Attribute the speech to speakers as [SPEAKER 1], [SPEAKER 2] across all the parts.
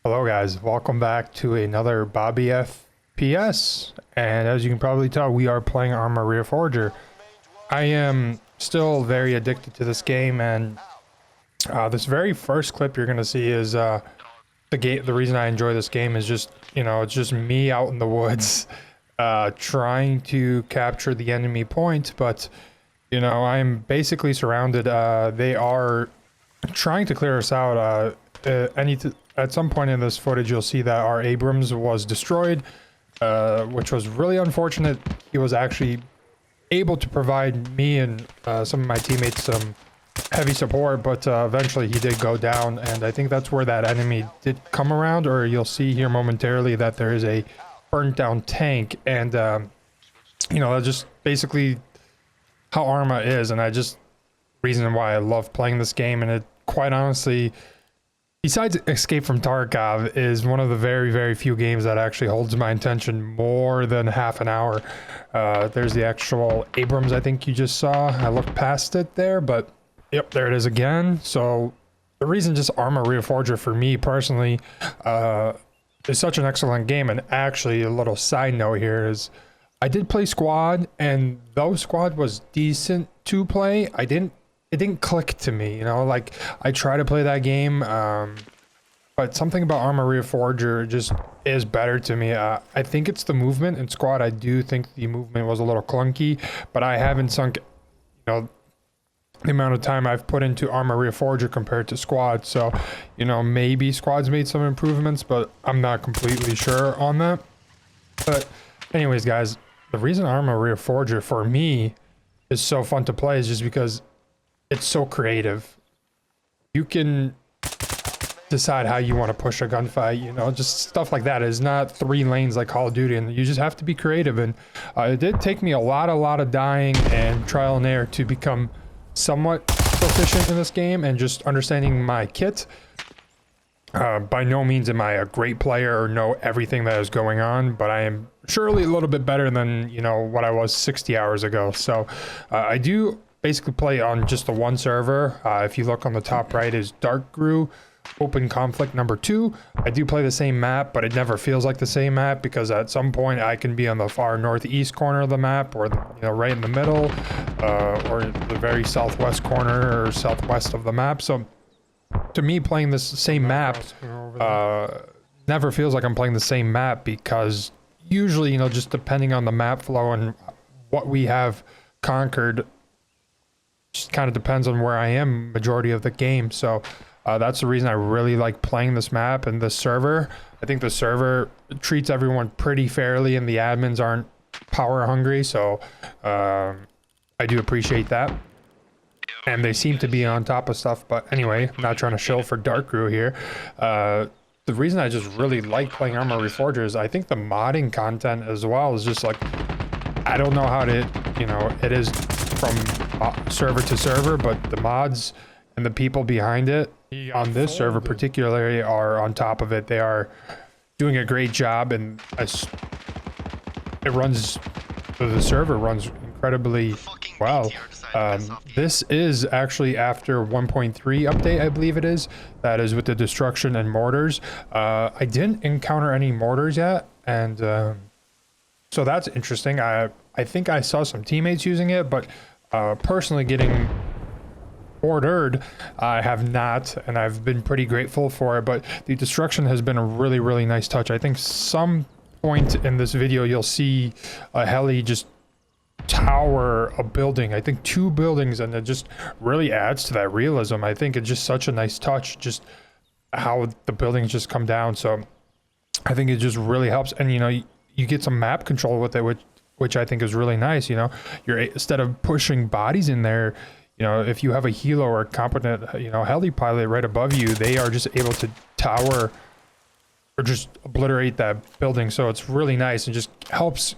[SPEAKER 1] Hello guys, welcome back to another Bobby FPS, and as you can probably tell, we are playing Arma Reforger. I am still very addicted to this game, and this very first clip you're gonna see is the reason I enjoy this game is just, it's just me out in the woods trying to capture the enemy point, but I'm basically surrounded. They are trying to clear us out. At some point in this footage, you'll see that our Abrams was destroyed, which was really unfortunate. He was actually able to provide me and some of my teammates some heavy support, but eventually he did go down, and I think that's where that enemy did come around, or you'll see here momentarily that there is a burnt down tank, and that's just basically how Arma is, and reason why I love playing this game. And it, quite honestly, besides Escape from Tarkov, is one of the very, very few games that actually holds my attention more than half an hour. There's the actual Abrams I think you just saw. I looked past it there, but yep, there it is again. So the reason just Arma Reforger for me personally is such an excellent game. And actually, a little side note here is I did play squad, and though squad was decent to play, it didn't click to me, like I try to play that game, but something about Arma Reforger just is better to me. I think it's the movement in squad. I do think the movement was a little clunky, but I haven't sunk, the amount of time I've put into Arma Reforger compared to squad. So, maybe squad's made some improvements, but I'm not completely sure on that. But anyways, guys, the reason Arma Reforger for me is so fun to play is just because it's so creative. You can decide how you want to push a gunfight, just stuff like that. It's not 3 lanes like Call of Duty, and you just have to be creative. And it did take me a lot of dying and trial and error to become somewhat proficient in this game and just understanding my kit. By no means am I a great player or know everything that is going on, but I am surely a little bit better than, what I was 60 hours ago. So I do basically play on just the one server. If you look on the top right is Dark Grew Open Conflict number 2. I do play the same map, but it never feels like the same map because at some point I can be on the far northeast corner of the map, or right in the middle, or the very southwest corner or southwest of the map. So to me, playing this same map never feels like I'm playing the same map, because usually, just depending on the map flow and what we have conquered, just kind of depends on where I am majority of the game. So that's the reason I really like playing this map and this server. I think the server treats everyone pretty fairly, and the admins aren't power hungry, so I do appreciate that. And they seem to be on top of stuff. But anyway, I'm not trying to shill for Dark Grew here. The reason I just really like playing Arma Reforger is I think the modding content as well is just like, I don't know how to, it is from server to server, but the mods and the people behind it on this server particularly are on top of it. They are doing a great job, and the server runs incredibly well. This is actually after 1.3 update, I believe it is. That is with the destruction and mortars. I didn't encounter any mortars yet, and so that's interesting. I think I saw some teammates using it, but personally getting ordered, I have not, and I've been pretty grateful for it. But the destruction has been a really, really nice touch. I think some point in this video you'll see a heli just tower a building, I think 2 buildings, and it just really adds to that realism. I think it's just such a nice touch, just how the buildings just come down. So I think it just really helps, and you get some map control with it, which I think is really nice. You're, instead of pushing bodies in there, if you have a helo or a competent, heli pilot right above you, they are just able to tower or just obliterate that building. So it's really nice and just helps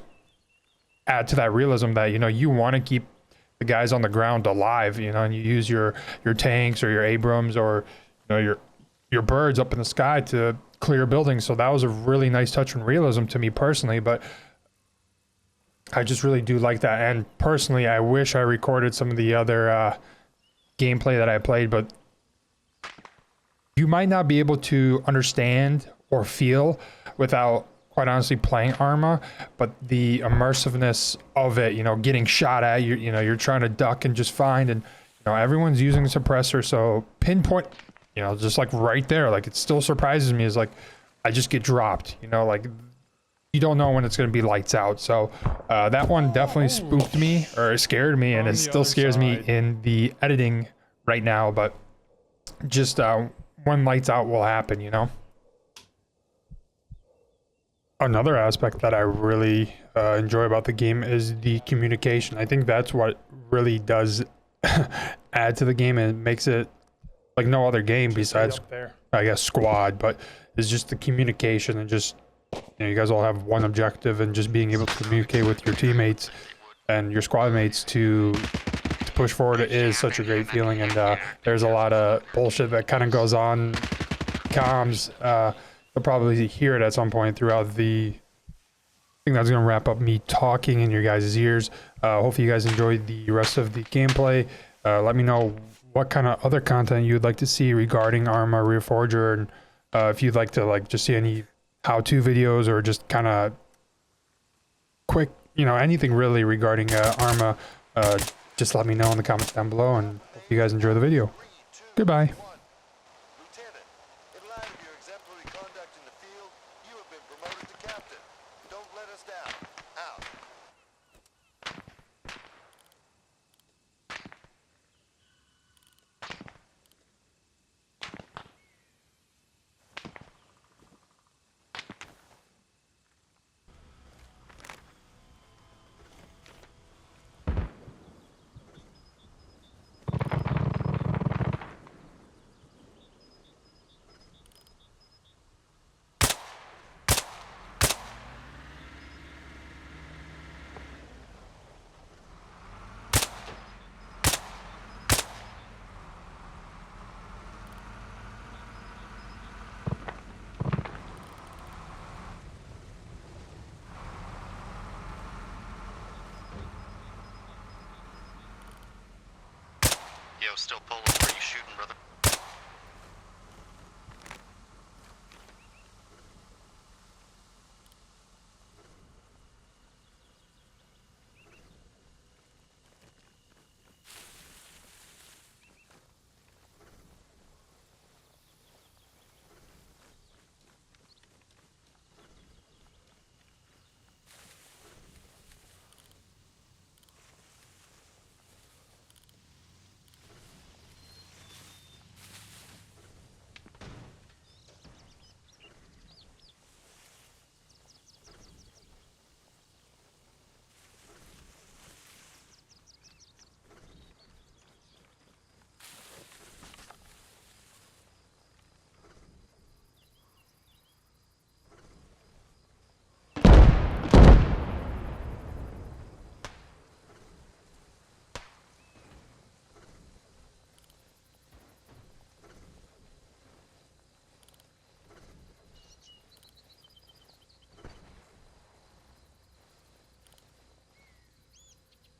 [SPEAKER 1] add to that realism that, you want to keep the guys on the ground alive, and you use your tanks or your Abrams or, your birds up in the sky to clear buildings. So that was a really nice touch and realism to me personally, but I just really do like that. And personally, I wish I recorded some of the other gameplay that I played, but you might not be able to understand or feel without, quite honestly, playing Arma, but the immersiveness of it, you know, getting shot at, you know, you're trying to duck and just find, and you know, everyone's using a suppressor, so pinpoint, you know, just like right there, like it still surprises me is like I just get dropped, you know, like you don't know when it's going to be lights out. So that one definitely spooked me, or scared me, and it still scares me in the editing right now, but just when lights out will happen, you know. Another aspect that I really enjoy about the game is the communication. I think that's what really does add to the game and makes it like no other game besides, I guess, Squad, but it's just the communication and just, you know, you guys all have one objective, and just being able to communicate with your teammates and your squad mates to push forward is such a great feeling. And there's a lot of bullshit that kind of goes on comms. You'll probably hear it at some point throughout the... I think that's going to wrap up me talking in your guys' ears. Hopefully you guys enjoyed the rest of the gameplay. Let me know what kind of other content you'd like to see regarding Arma Reforger, and if you'd like to just see any how-to videos, or just kind of quick, you know, anything really regarding Arma, just let me know in the comments down below, and hope you guys enjoy the video. Goodbye.
[SPEAKER 2] Lieutenant, in light of your exemplary conduct in the field, you have been promoted to captain. Don't let us down. Out.
[SPEAKER 3] Yo, still pulling. Where you shooting, brother?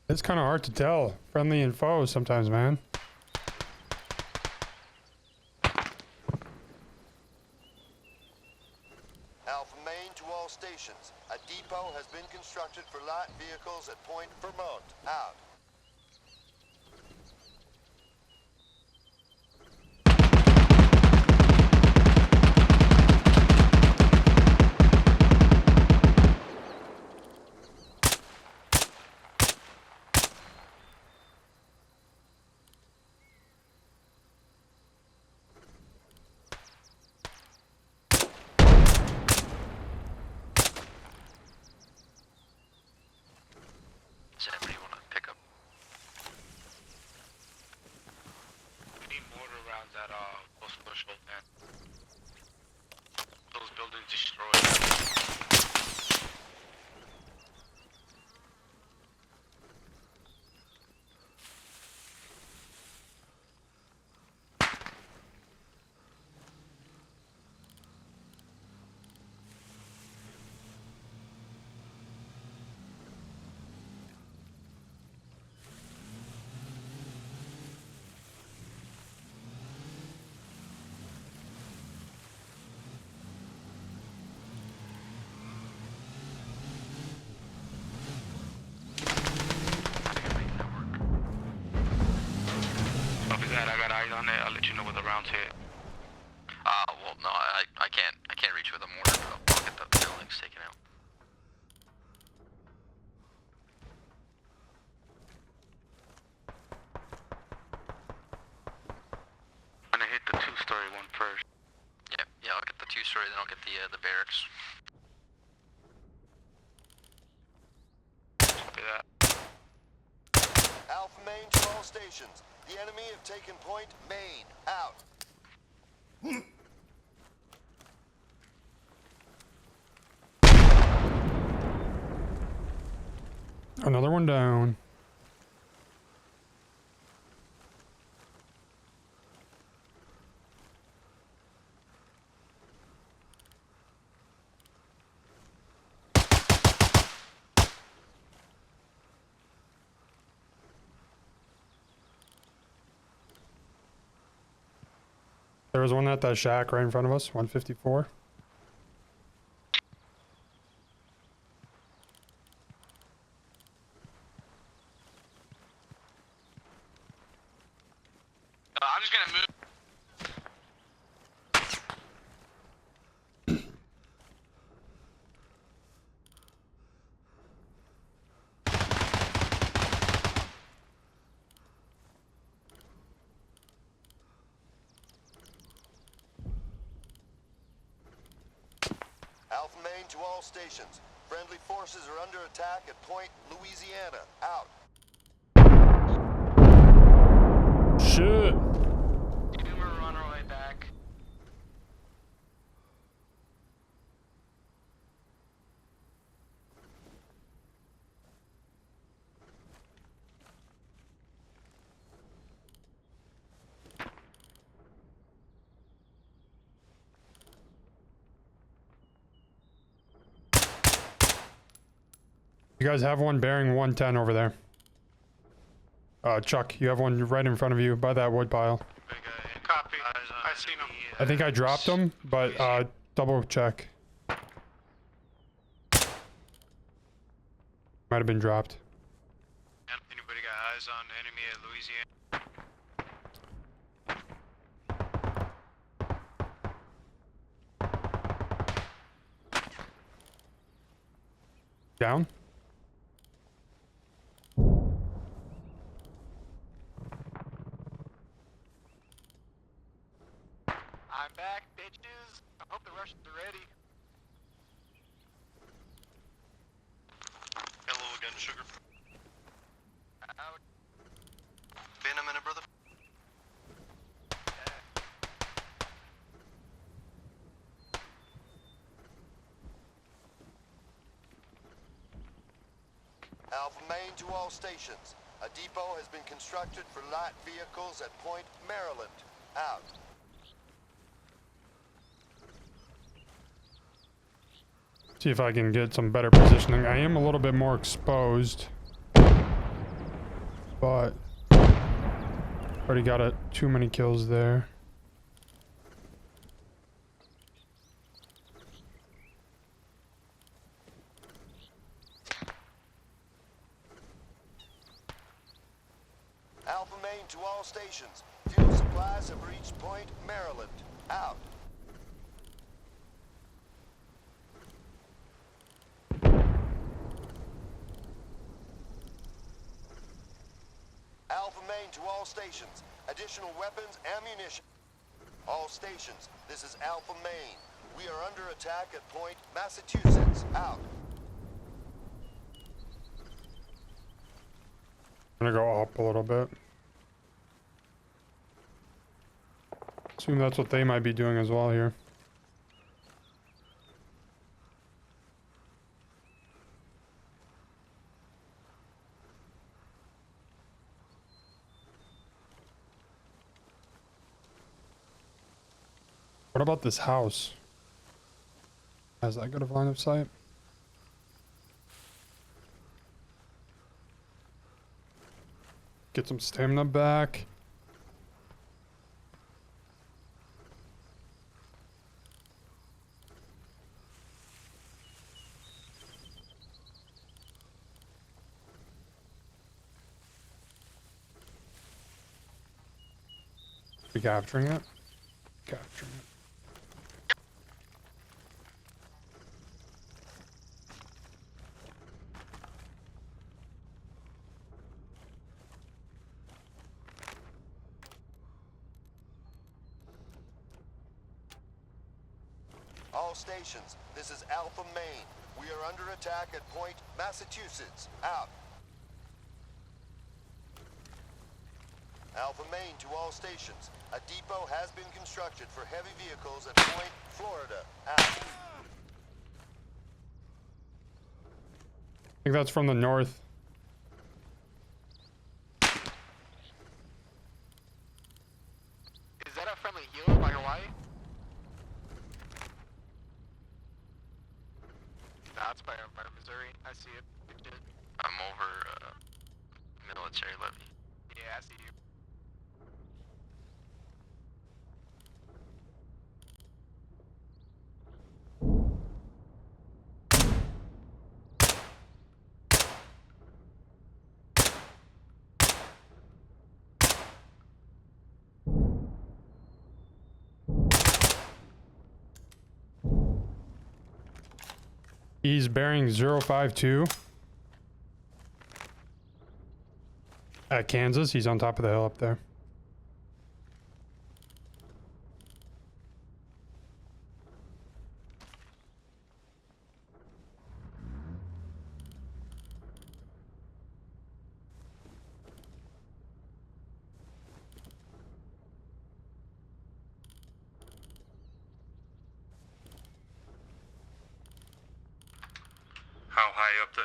[SPEAKER 1] It's kind of hard to tell friendly and foe sometimes, man.
[SPEAKER 2] Alpha Main to all stations. A depot has been constructed for light vehicles at Point Vermont. Out.
[SPEAKER 3] Sam, what do you want to pick up?
[SPEAKER 4] We need mortar around that post threshold, man. Those buildings destroyed.
[SPEAKER 3] two-story, they don't get the barracks.
[SPEAKER 4] Copy that.
[SPEAKER 2] Alpha Main to all stations. The enemy have taken point Main. Out.
[SPEAKER 1] Another one down. There was one at that shack right in front of us, 154.
[SPEAKER 4] I'm just gonna move.
[SPEAKER 2] Alpha Main to all stations. Friendly forces are under attack at Point Louisiana. Out.
[SPEAKER 1] Shit.
[SPEAKER 4] We're on our way back.
[SPEAKER 1] You guys have one bearing 110 over there. Chuck, you have one right in front of you by that wood pile.
[SPEAKER 4] Copy. I seen him.
[SPEAKER 1] I think I dropped them, but double check. Might have been dropped.
[SPEAKER 4] Anybody got eyes on the enemy at Louisiana?
[SPEAKER 1] Down?
[SPEAKER 4] I'm back, bitches. I hope the Russians are ready.
[SPEAKER 3] Hello again, sugar.
[SPEAKER 4] Out.
[SPEAKER 3] Been a minute, brother.
[SPEAKER 2] Alpha Main to all stations. A depot has been constructed for light vehicles at Point Maryland. Out.
[SPEAKER 1] See if I can get some better positioning. I am a little bit more exposed, but already got too many kills there.
[SPEAKER 2] Alpha Main to all stations. Fuel supplies have reached Point Maryland. Out. Alpha Main to all stations. Additional weapons, ammunition. All stations, this is Alpha Main. We are under attack at Point Massachusetts. Out.
[SPEAKER 1] I'm gonna go up a little bit. Assume that's what they might be doing as well here. What about this house? Has that good of line of sight? Get some stamina back. We capturing it? Capturing it.
[SPEAKER 2] all stations. This is Alpha Main. We are under attack at Point, Massachusetts. Out. Alpha Main to all stations. A depot has been constructed for heavy vehicles at Point, Florida. Out.
[SPEAKER 1] I think that's from the north.
[SPEAKER 4] Is that a friendly healer by Hawaii? Nah, it's by Missouri. I see it. Good shit.
[SPEAKER 3] I'm over military levy.
[SPEAKER 4] Yeah, I see you.
[SPEAKER 1] He's bearing 052 at Kansas. He's on top of the hill up there.
[SPEAKER 3] How high up the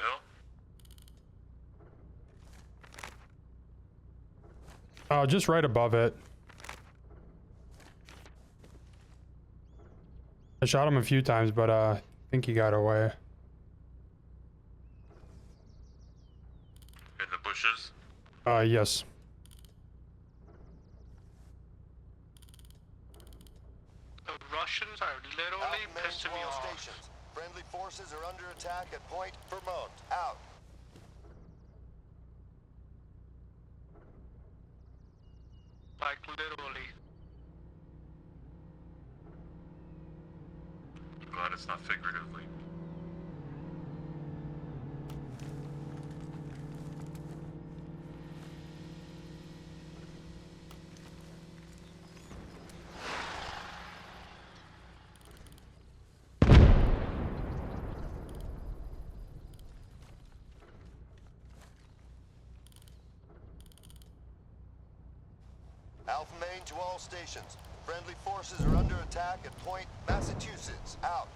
[SPEAKER 3] hill?
[SPEAKER 1] Just right above it. I shot him a few times, but I think he got away.
[SPEAKER 3] In the bushes?
[SPEAKER 1] Yes.
[SPEAKER 4] The Russians are literally
[SPEAKER 2] Alpha Main
[SPEAKER 4] pissing
[SPEAKER 2] to
[SPEAKER 4] me
[SPEAKER 2] all
[SPEAKER 4] off.
[SPEAKER 2] stations. Friendly forces are under attack at Point, Vermont. Out.
[SPEAKER 4] Like literally.
[SPEAKER 3] I'm glad it's not figuratively.
[SPEAKER 2] Alpha Main to all stations. Friendly forces are under attack at Point, Massachusetts. Out.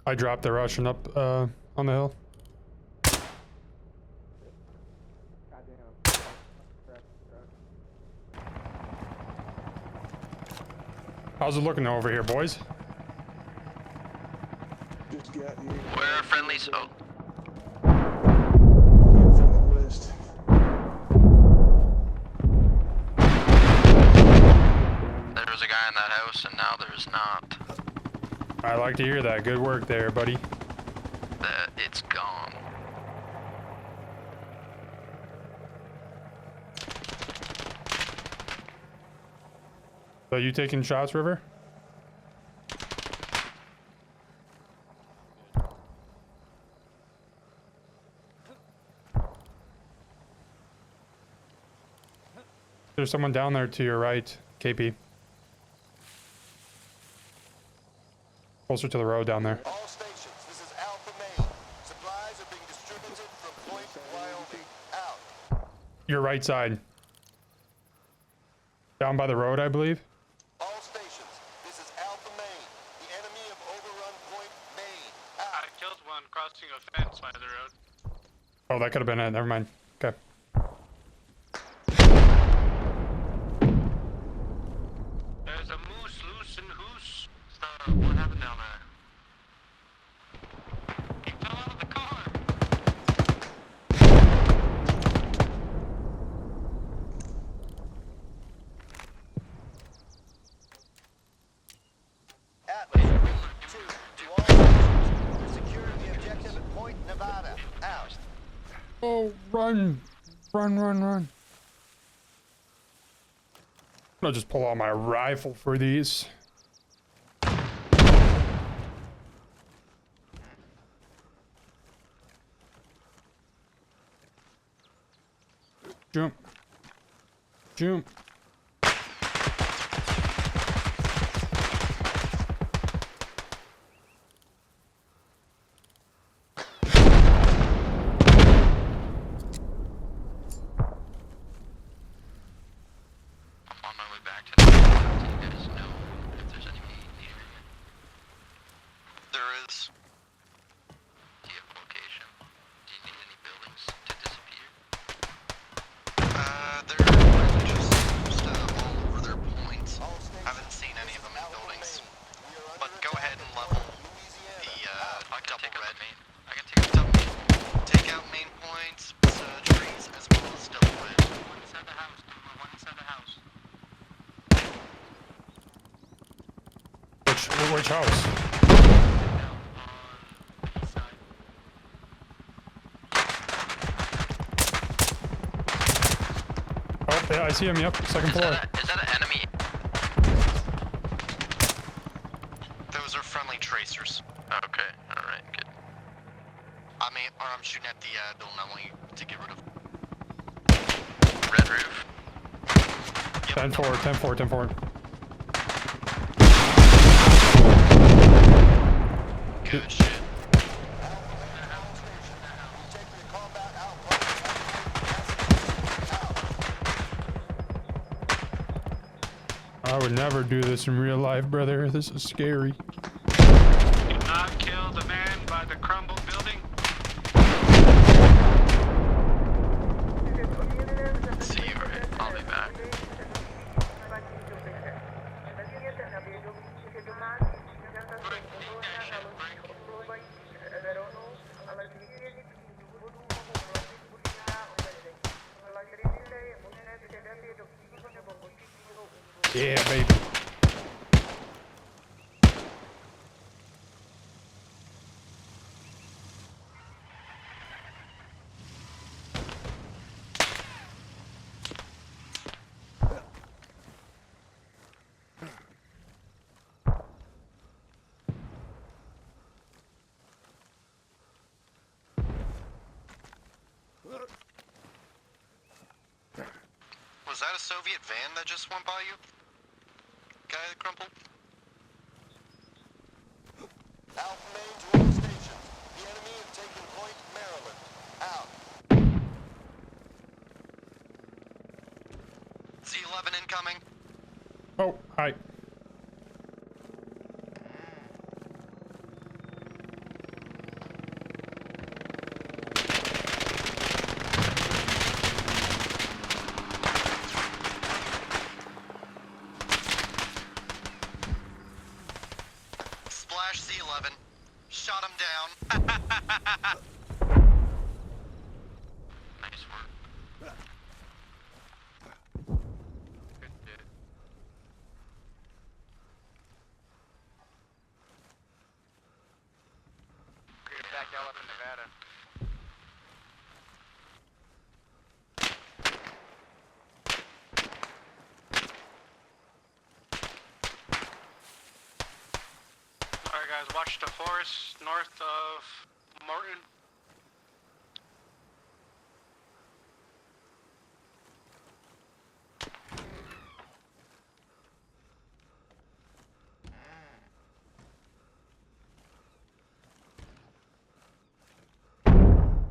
[SPEAKER 1] I dropped the Russian up on the hill. How's it looking over here, boys?
[SPEAKER 5] Just got you
[SPEAKER 3] Where are friendlies? Oh,
[SPEAKER 5] from the west.
[SPEAKER 3] there was a guy in that house and now there's not.
[SPEAKER 1] I like to hear that. Good work there, buddy.
[SPEAKER 3] That it's gone.
[SPEAKER 1] So you taking shots, River? There's someone down there to your right, KP. Closer to the road down there.
[SPEAKER 2] All stations. This is Alpha Main. Supplies are being distributed from Point, Wyoming. Out.
[SPEAKER 1] Your right side. Down by the road, I believe.
[SPEAKER 2] All stations. This is Alpha Main. The enemy have overrun Point, Maine.
[SPEAKER 4] I
[SPEAKER 2] Out.
[SPEAKER 4] killed one crossing a fence by the road.
[SPEAKER 1] Oh, that could have been it. Never mind. Okay.
[SPEAKER 4] There's a moose loose in Hoos.
[SPEAKER 3] What happened down there?
[SPEAKER 4] He fell out of the car.
[SPEAKER 2] Atlas 2 to all stations. We're securing the objective at Point, Nevada. Out.
[SPEAKER 1] Oh, run. Run, run, run. I'll just pull out my rifle for these. Jump. Jump. Which house? Oh, yeah, I see him. Yep, second floor.
[SPEAKER 3] Is that an enemy?
[SPEAKER 6] Those are friendly tracers.
[SPEAKER 3] Okay, alright, good.
[SPEAKER 6] I'm shooting at the building I want you to get rid of.
[SPEAKER 3] Red roof.
[SPEAKER 1] 10 forward, 10 forward, 10 forward.
[SPEAKER 3] Good shit.
[SPEAKER 1] I would never do this in real life, brother. This is scary.
[SPEAKER 4] Do not kill the man by the crumbled building.
[SPEAKER 3] See you, alright. I'll be back.
[SPEAKER 1] Yeah, baby.
[SPEAKER 6] Was that a Soviet van that just went by you? Guy that crumpled?
[SPEAKER 2] Alpha Main to all stations. The enemy have taken Point Maryland. Out.
[SPEAKER 6] Z11 incoming.
[SPEAKER 1] Oh, hi.
[SPEAKER 6] Splash Z11. Shot him down.
[SPEAKER 3] Nice work.
[SPEAKER 4] Good shit. We're back y'all up in Nevada. Alright guys, watch the forest north of Morton.